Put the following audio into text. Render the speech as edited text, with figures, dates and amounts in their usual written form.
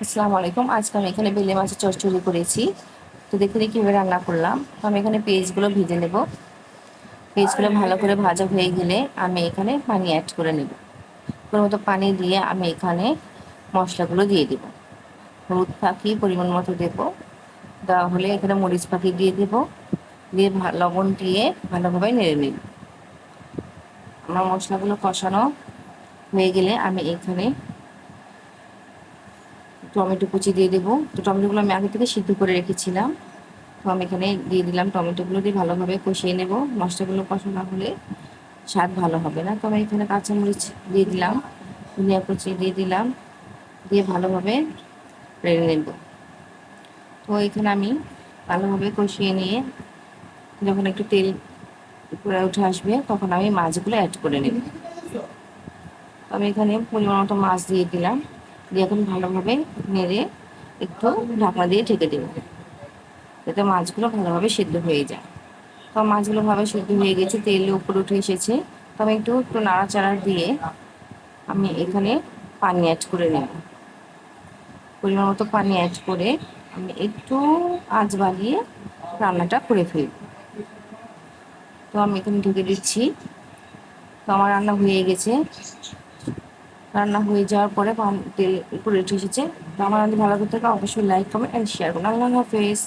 আসসালামু আলাইকুম। আজকে আমি এখানে বেলে মাছের চচ্চড়ি করেছি। তো দেখে কীভাবে রান্না করলাম। তো আমি এখানে পেঁয়াজগুলো ভেজে নেব। পেঁয়াজগুলো ভালো করে ভাজা হয়ে গেলে আমি এখানে পানি অ্যাড করে নেব। মতো পানি দিয়ে আমি এখানে মশলাগুলো দিয়ে দেব। হলুদ ফাঁকি পরিমাণ মতো দেব। দেওয়া হলে এখানে মরিচ ফাঁকি দিয়ে দেব। দিয়ে লবণ দিয়ে ভালোভাবে নেড়ে নেব। আমার মশলাগুলো কষানো হয়ে গেলে আমি এখানে টমেটো কুচি দিয়ে দেবো। তো টমেটোগুলো আমি আগে থেকে সিদ্ধ করে রেখেছিলাম। তো আমি এখানে দিয়ে দিলাম, টমেটোগুলো দিয়ে ভালোভাবে কষিয়ে নেব। মশলাগুলো কষানো হলে স্বাদ ভালো হবে না। তো আমি এখানে কাঁচামরিচ দিয়ে দিলাম, ধনিয়া কুচি দিয়ে দিলাম, দিয়ে ভালোভাবে নেড়ে নেব। তো এখানে আমি ভালোভাবে কষিয়ে নিয়ে যখন একটু তেল উপরে উঠে আসবে তখন আমি মাছগুলো অ্যাড করে নেব। আমি এখানে পরিমাণ মতো মাছ দিয়ে দিলাম, দিয়ে এখন ভালোভাবে নেড়ে একটু ঢাকনা দিয়ে ঢেকে দেব, যাতে মাছগুলো ভালোভাবে সিদ্ধ হয়ে যায়। তো মাছগুলো ভাবে সিদ্ধ হয়ে গেছে, তেল উপরে উঠে এসেছে। তো আমি একটু একটু নাড়াচাড়া দিয়ে আমি এখানে পানি অ্যাড করে নেব। পরিমাণ মতো পানি অ্যাড করে আমি একটু আঁচ বাড়িয়ে রান্নাটা করে ফেলব। তো আমি এখানে ঢেকে দিচ্ছি। তো আমার রান্না হয়ে গেছে। রান্না হয়ে যাওয়ার পরে তেল উপরে উঠে এসেছে। তো আমার রান্না ভালো করতে অবশ্যই লাইক কমেন্ট অ্যান্ড শেয়ার করুন। আল্লাহ হাফেজ।